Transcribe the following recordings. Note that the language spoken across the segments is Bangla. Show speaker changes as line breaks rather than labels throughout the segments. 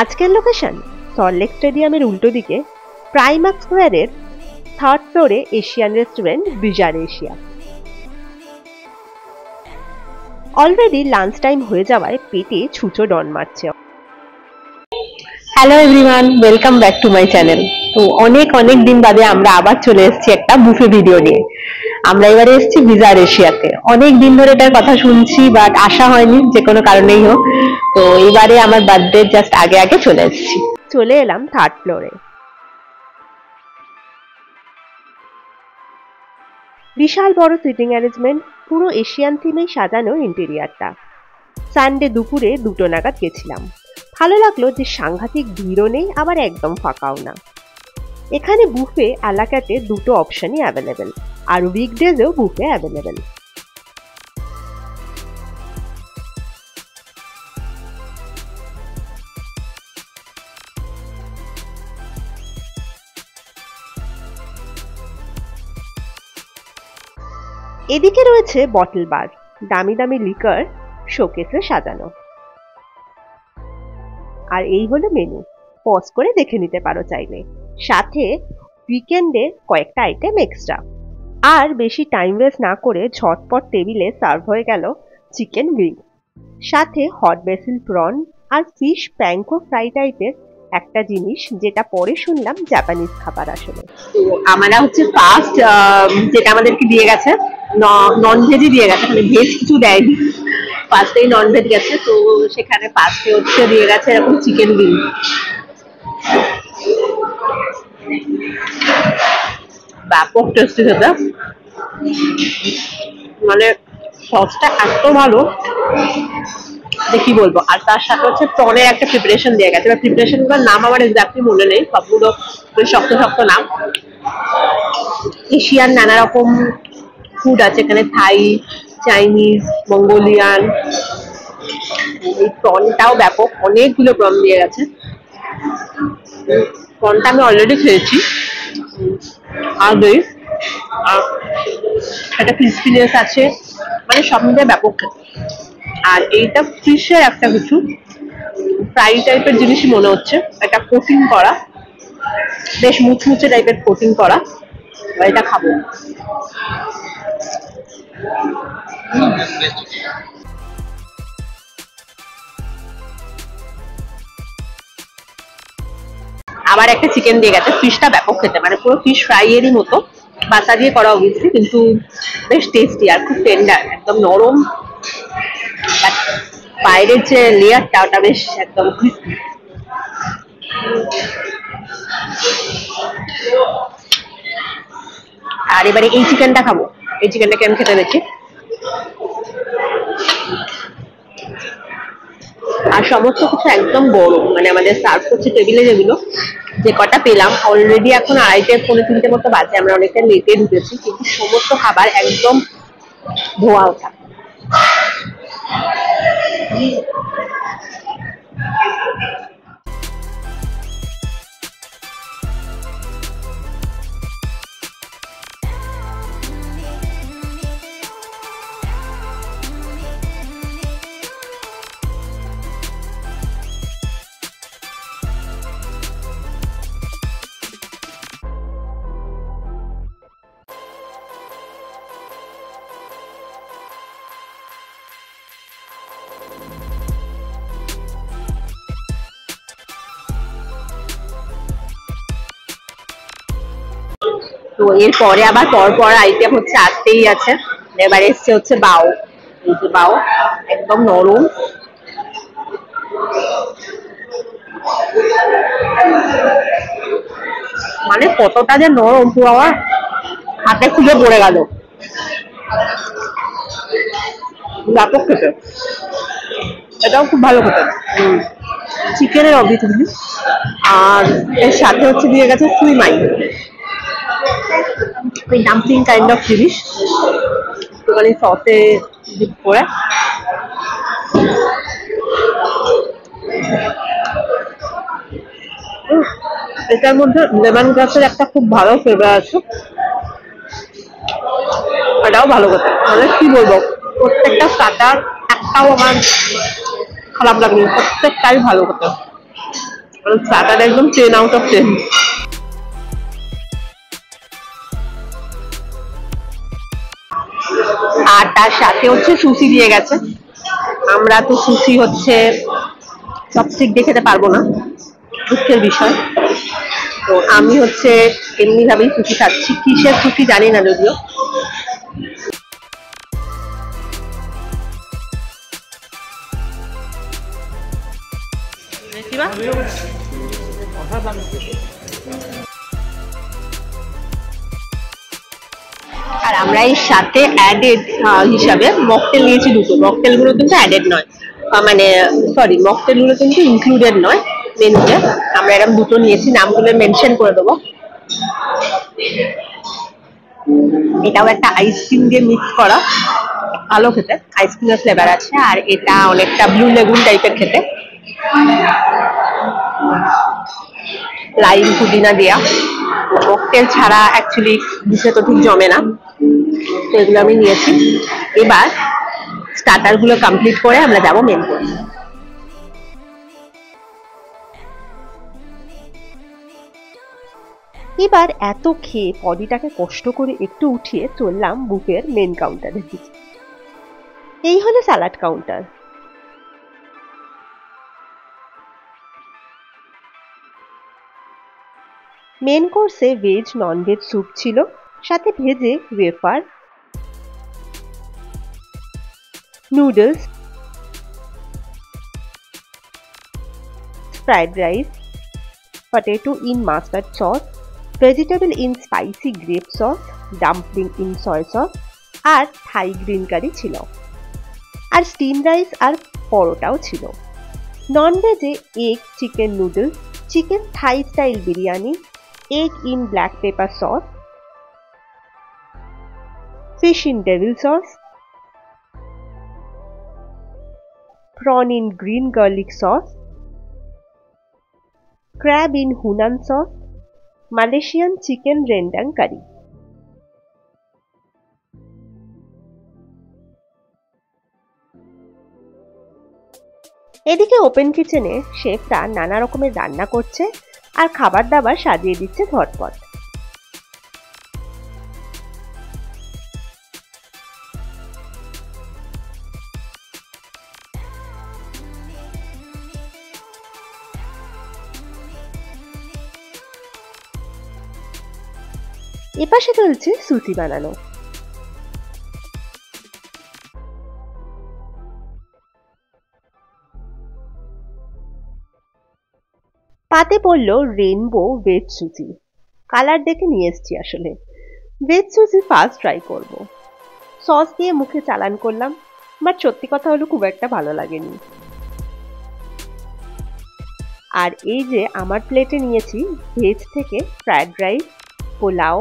আজকের লোকেশন সল্টলেক স্টেডিয়ামের উল্টো দিকে প্রাইমার্ক স্কোয়ারের 3rd ফ্লোরে Asian restaurant bizarre Asia. Already lunch time হয়ে যাওয়ায় পেটে ছুঁচো ডন মারছে। Hello everyone, welcome back to my channel. তো অনেক দিন বাদে আমরা আবার চলে এসেছি একটা বুফে ভিডিও নিয়ে। আমরা এবারে এসেছি বিজার এশিয়াতে। অনেক দিন ধরে এটার কথা শুনছি, বাট আসা হয়নি যে কোনো কারণেই হোক। তো এবারে আমার বার্থডে জাস্ট আগে চলে এসেছি। চলে এলাম 3rd ফ্লোরে। বিশাল বড় সিটিং অ্যারেঞ্জমেন্ট, পুরো এশিয়ান থিমেই সাজানো ইন্টেরিয়ারটা। সানডে দুপুরে 2টো নাগাদ গেছিলাম। ভালো লাগলো যে সাংঘাতিক ভিড়ও নেই, আবার একদম ফাঁকাও না। এখানে বুফে এলাকাতে 2টো অপশনই অ্যাভেলেবেল, আর উইকডেজেও বুফে অ্যাভেলেবেল। এদিকে রয়েছে বটল বার, দামি লিকার শোকেসে সাজানো। আর এই হলো মেনু, পজ করে দেখে নিতে পারো চাইলে। সাথে উইকেন্ডে কয়েকটা আইটেম এক্সট্রা। আর বেশি টাইম ওয়েস্ট না করে ঝটপট টেবিলে সার্ভ হয়ে গেল চিকেন উইং, সাথে হট বেসিল প্রন আর ফিশ প্যাঙ্কো ফ্রাই টাইপের একটা জিনিস, যেটা পরে শুনলাম জাপানিজ খাবার আসলে। তো আমরা হচ্ছে ফার্স্ট যেটা আমাদেরকে দিয়ে গেছে নন ভেজই দিয়ে গেছে, মানে ভেজ কিছু দেয়নি। ফার্স্টেই নন ভেজ গেছে, তো সেখানে ফার্স্টে হচ্ছে দিয়ে গেছে এরকম চিকেন উইং। ব্যাপক টেস্টি খেতে, মানে সসটা এত ভালো যে কি বলবো। আর তার সাথে হচ্ছে প্রনের একটা প্রিপারেশন দিয়ে গেছে, এবার প্রিপারেশন গুলোর নাম আমার এক্স্যাক্টলি মনে নেই, সবগুলো শক্ত নাম। এশিয়ান নানা রকম ফুড আছে এখানে, থাই, চাইনিজ, মঙ্গোলিয়ান। এই প্রনটাও ব্যাপক, অনেকগুলো প্রন দিয়ে গেছে। প্রনটা আমি অলরেডি খেয়েছি আগে, একটা ক্রিসপিনেস আছে, মানে সব মিলিয়ে ব্যাপক খেতে। আর এইটা ফিশের একটা কিছু ফ্রাই টাইপের জিনিসই মনে হচ্ছে, এটা কোটিং করা, বেশ মুচমুচে টাইপের কোটিং করা। এটা খাবো। আবার একটা চিকেন দিয়ে গেছে, ফিশটা ব্যাপক খেতে, মানে পুরো ফিশ ফ্রাই এরই মতো, বাসা দিয়ে করা অবভিয়াসলি, কিন্তু বেশ টেস্টি আর খুব টেন্ডার, একদম নরম। বাইরের যে লেয়ারটা ওটা বেশ একদম ক্রিস্পি। আর এবারে এই চিকেনটা খাবো, এই চিকেনটাকে আমি খেতে দেখি। আর সমস্ত কিছু একদম বড়, মানে আমাদের সার্ভ করছে টেবিলে যেগুলো, যে কটা পেলাম অলরেডি এখন 2:30-3:30 মতো বাজে, আমরা অনেকটা লেটে ঢুকেছি, কিন্তু সমস্ত খাবার একদম ধোয়া ওঠা। তো এরপরে আবার পর আইটেম হচ্ছে আসতেই আছে। এবার এসছে হচ্ছে বাও, এই যে বাও একদম নরম, মানে কতটা যে নরম, পুরো আমার হাতে খুলে পড়ে গেল। ব্যাপক খেতে, এটাও খুব ভালো খেতে। চিকেনের অবভিয়াসলি। আর এর সাথে হচ্ছে দিয়ে গেছে সুইমাই, ওই ডাম্পলিং কাইন্ড অফ জিনিস, একটুখানি সসে ডিপ করে। এটার মধ্যে লেমন গ্রাসের একটা খুব ভালো ফ্লেভার আছে, এটাও ভালো খেতে। মানে কি বলবো, প্রত্যেকটা স্টার্টার একটাও আমার খারাপ লাগেনি, প্রত্যেকটাই ভালো খেতে। স্টার্টার একদম 10 আউট অফ 10। আর তার সাথে হচ্ছে সুশি দিয়ে গেছে। আমরা তো সুশি হচ্ছে চপস্টিক দিয়ে খেতে পারবো না, দুঃখের বিষয়। তো আমি হচ্ছে এমনি ভাবেই সুশি খাচ্ছি, কিসের সুশি জানি না যদিও। আর আমরা এর সাথে অ্যাডেড হিসাবে মকটেল নিয়েছি দুটো। মকটেল গুলো কিন্তু অ্যাডেড নয়, মানে সরি, মকটেল গুলো কিন্তু ইনক্লুডেড নয় মেনুতে। আমরা এরকম দুটো নিয়েছি, নামগুলো মেনশন করে দেবো। এটাও একটা আইসক্রিম দিয়ে মিক্স করা, ভালো খেতে, আইসক্রিমের ফ্লেভার আছে। আর এটা অনেকটা ব্লু লেগুন টাইপের খেতে, লাইম পুদিনা দেয়া। মকটেল ছাড়া অ্যাকচুয়ালি বুফে তো ঠিক জমে না, তো এগুলো আমি নিয়েছি। এবার স্টার্টার গুলো কমপ্লিট করে আমরা যাবো মেন কোর্স। এবার এত খেয়ে বডিটাকে কষ্ট করে একটু উঠিয়ে চললাম বুফের মেন কাউন্টারের দিকে। এই হলো স্যালাড কাউন্টার। মেন কোর্সে ভেজ নন ভেজ স্যুপ ছিল, সাথে ভেজে wafer, noodles, fried rice, potato in mustard sauce, vegetable in spicy grape sauce, dumpling in সয় সস, আর থাই গ্রিন কারি ছিল। আর স্টিম রাইস আর পরোটাও ছিল। নন ভেজে egg chicken noodles, chicken Thai style biryani, egg in black pepper sauce, fish in devil sauce, prawn in green garlic sauce, crab in Hunan sauce, Malaysian chicken rendang curry. এদিকে ওপেন কিচেনে শেফরা নানা রকমের রান্না করছে আর খাবার দাবার সাজিয়ে দিচ্ছে ঝটপট। এপাশে চলছে সুশি বানানো। পাতে পড়লো রেইনবো ভেজ সুশি। কালার দেখে নিয়ে এসছি আসলে। ভেজ সুশি ফার্স্ট ট্রাই করব। সস দিয়ে মুখে চালান করলাম, বাট সত্যি কথা হলো খুব একটা ভালো লাগেনি। আর এই যে আমার প্লেটে নিয়েছি ভেজ থেকে ফ্রাইড রাইস, পোলাও,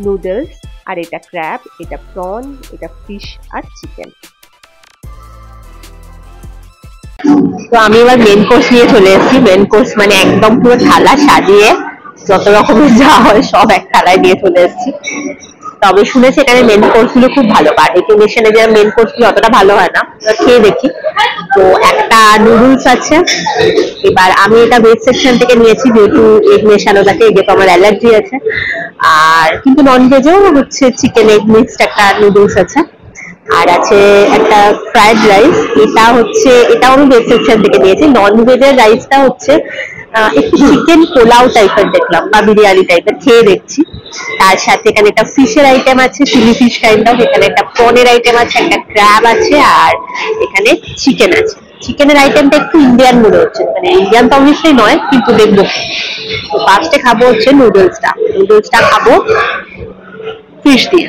নুডলস, আর এটা ক্র্যাব, এটা প্রন, এটা ফিশ আর চিকেন। তো আমি এবার মেন কোর্স নিয়ে চলে এসেছি। মেন কোর্স মানে একদম পুরো থালা সাজিয়ে যত রকমের যা হয় সব এক থালায় দিয়ে চলে এসেছি। তবে শুনেছি এখানে মেন কোর্স গুলো খুব ভালো, বার্বিকিউ নেশনে যে মেন কোর্স গুলো অতটা ভালো হয় না, খেয়ে দেখি। তো একটা নুডলস আছে। এবার আমি এটা ভেজ সেকশন থেকে নিয়েছি, যেহেতু এগ মেশানো থাকে, এগে তো আমার অ্যালার্জি আছে। আর কিন্তু নন ভেজেও হচ্ছে চিকেন এগ মিক্সড একটা নুডলস আছে। আর আছে একটা ফ্রাইড রাইস, এটা হচ্ছে এটাও আমি ভেজ সেকশন থেকে নিয়েছি। নন ভেজের রাইসটা হচ্ছে একটু চিকেন পোলাও টাইপের দেখলাম, বা বিরিয়ানি টাইপের, খেয়ে দেখছি। তার সাথে এখানে একটা ফিশের আইটেম আছে, চিলি ফিশ কাইন্ড অফ। এখানে একটা প্রনের আইটেম আছে, একটা ক্র্যাব আছে, আর এখানে চিকেন আছে। চিকেনের আইটেমটা একটু ইন্ডিয়ান মনে হচ্ছে, মানে ইন্ডিয়ান তো অবশ্যই নয়, কিন্তু দেখবো। তো ফার্স্টে খাবো হচ্ছে নুডলসটা খাবো ফিশ দিয়ে।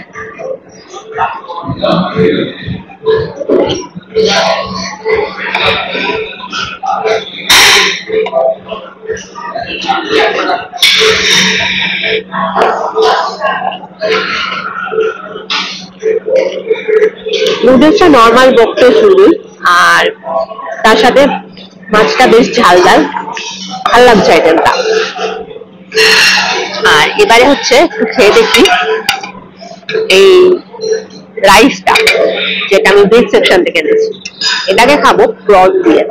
নুডলসটা নর্মাল বকতে শুরু, আর তার সাথে মাছটা বেশ ঝালদার, ভালো লাগছে আইটেমটা। আর এবারে হচ্ছে একটু খেয়ে দেখি এই রাইসটা, যেটা আমি ভেজ সেকশন থেকে নিয়েছি। এটাকে খাবো প্রন দিয়ে।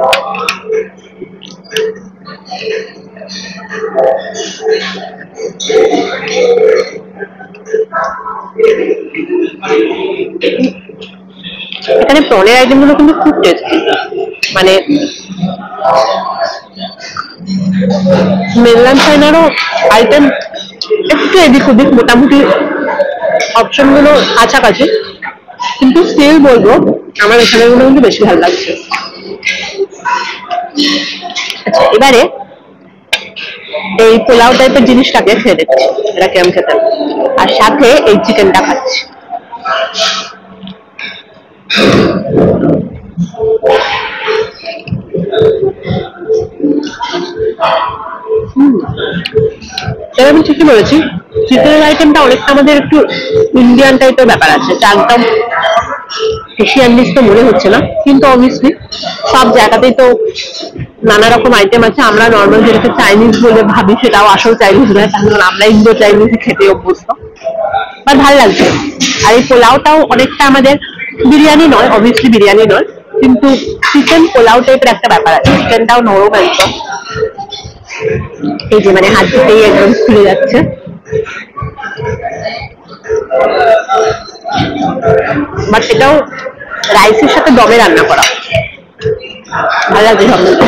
এখানে প্রনের আইটেম গুলো কিন্তু খুব টেস্টি, মানে মেনল্যান্ড চাইনারও আইটেম একটু এদিক ওদিক, মোটামুটি অপশন গুলো কাছাকাছি, কিন্তু স্টিল বলবো আমার এখানে গুলো কিন্তু বেশি ভালো লাগছে। আচ্ছা, এবারে এই পোলাও টাইপের জিনিসটাকে খেয়ে দেখছি এটা কেমন খেতে, আর সাথে এই চিকেনটা খাচ্ছি। তবে আমি ঠিকই বলেছি, চিকেনের আইটেমটা অনেকটা আমাদের একটু ইন্ডিয়ান টাইপের ব্যাপার আছে, যা একদম এশিয়ান ডিশ তো মনে হচ্ছে না, কিন্তু অবভিয়াসলি সব জায়গাতেই তো নানা রকম আইটেম আছে। আমরা নর্মাল যেটাকে চাইনিজ বলে ভাবি সেটাও আসল চাইনিজ নয়, কারণ আমরা ইন্দো চাইনিজ খেতে অভ্যস্ত, বাট ভালো লাগছে। আর এই পোলাওটাও অনেকটা আমাদের বিরিয়ানি নয়, অবভিয়াসলি বিরিয়ানি নয়, কিন্তু চিকেন পোলাও টাইপের একটা ব্যাপার আছে, চিকেনটাও নরম একদম, এই যে মানে হাত দিতেই একদম খুলে যাচ্ছে। বাট এটাও রাইসের সাথে দমে রান্না করা, ভালো লাগছে সব মিলে।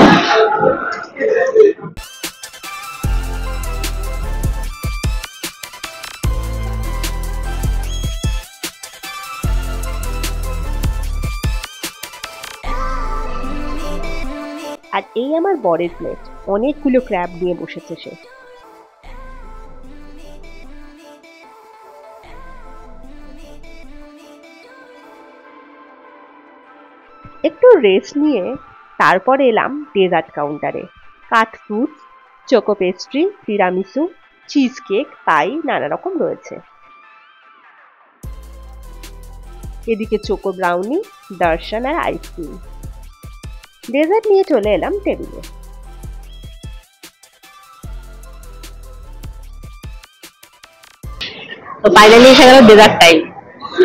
আর এই আমার বরের প্লেট, অনেকগুলো ক্র্যাব নিয়ে বসেছে সে। একটু রেস্ট নিয়ে তারপর এলাম ডেজার্ট কাউন্টারে। Cut fruits, choco pastry, tiramisu, cheese cake, pie নানা রকম রয়েছে। এদিকে চোকো ব্রাউনি, দর্শন আর আইসক্রিম। ডেজার্ট নিয়ে চলে এলাম টেবিলে। তো ফাইনালি এসে গেল ডেজার্ট টাইম।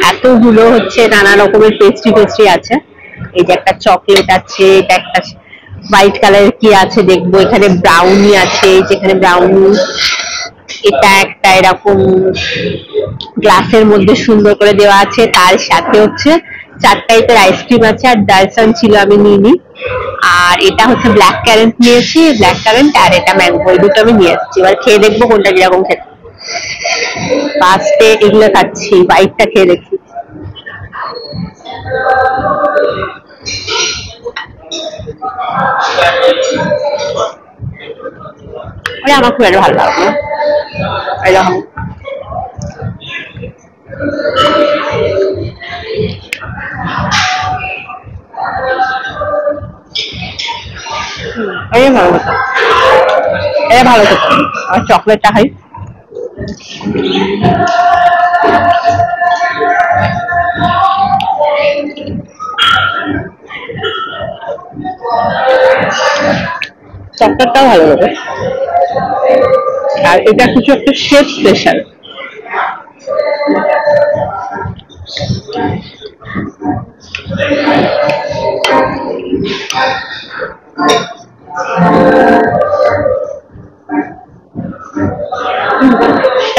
এতগুলো হচ্ছে নানা রকমের পেস্ট্রি আছে, এই যে একটা চকলেট আছে, এটা একটা হোয়াইট কালারের কি আছে দেখবো, এখানে ব্রাউনি আছে, যেখানে ব্রাউনি, এটা একটা এরকম গ্লাসের মধ্যে সুন্দর করে দেওয়া আছে, তার সাথে হচ্ছে 4 টাইপের আইসক্রিম আছে, আর ডালসান ছিল আমি নিইনি। আর এটা হচ্ছে ব্ল্যাক কারেন্ট নিয়েছি, ব্ল্যাক কারেন্ট, আর এটা ম্যাঙ্গো, এই দুটো আমি নিয়ে এসেছি। এবার খেয়ে দেখবো কোনটা কিরকম খেতে। ফার্স্টে এগুলো খাচ্ছি, হোয়াইটটা খেয়ে দেখি। আমার খুব একটা ভালো লাগলো এরকম। ভালো হতো, এটা ভালো হতো। আর চকলেটটা খাই, চকলেটটাও ভালো লাগে। আর এটা কিছু একটা শেফ স্পেশাল।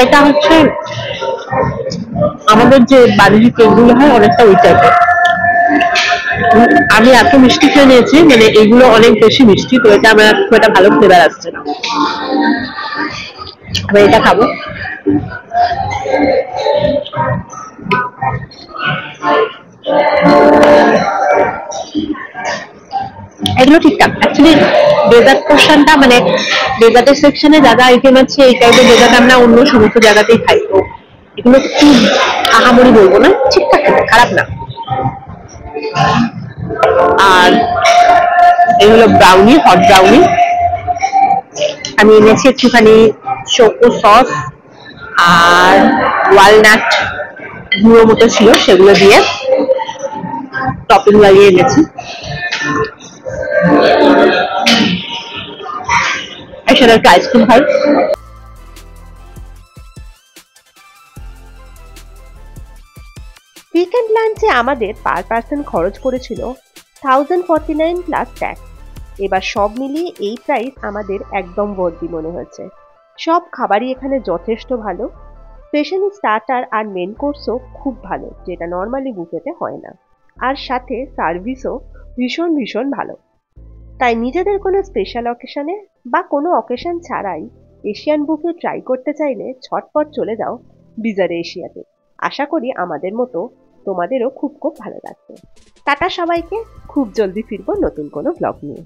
এটা হচ্ছে আমাদের যে বাড়ির কেকগুলো হয় অনেকটা ওই টাইপের। আমি এত মিষ্টি খেয়ে নিয়েছি, মানে এগুলো অনেক বেশি মিষ্টি, তো এটা আমার খুব একটা ভালো ফ্লেভার আসছে না। আমি এটা খাবো। এগুলো ঠিকঠাক। অ্যাকচুয়ালি ডেজার্ট পোর্শনটা, মানে ডেজার্টের সেকশনে যা যা আইটেম আছে এই টাইপের ডেজার্ট আমরা অন্য সমস্ত জায়গাতেই খাই, তো এগুলো খুব আহামরি বলবো না, ঠিকঠাক খেতে, খারাপ না। আর এগুলো ব্রাউনি, হট ব্রাউনি। আমি এনেছি একটুখানি চোকো সস আর ওয়ালনাট গুঁড়ো মতো ছিল, সেগুলো দিয়ে টপিং লাগিয়ে এনেছি। একসাথে একটা আইসক্রিম খাই। উইকেন্ড লাঞ্চে আমাদের পার পার্সন খরচ করেছিল 1049 প্লাস ট্যাক্স। এবার সব মিলিয়ে এই প্রাইস আমাদের একদম বর্দি মনে হচ্ছে। সব খাবারই এখানে যথেষ্ট ভালো, স্পেশালি স্টার্টার আর মেন কোর্সও খুব ভালো, যেটা নর্মালি বুফেতে হয় না। আর সাথে সার্ভিসও ভীষণ ভীষণ ভালো। তাই নিজেদের কোনো স্পেশাল অকেশনে বা কোনো অকেশন ছাড়াই এশিয়ান বুফে ট্রাই করতে চাইলে ঝটপট চলে যাও বিজার এশিয়াতে। আশা করি আমাদের মতো তোমাদেরও খুব খুব ভালো লাগবে। টাটা সবাইকে, খুব জলদি ফিরবো নতুন কোনো ব্লগ নিয়ে।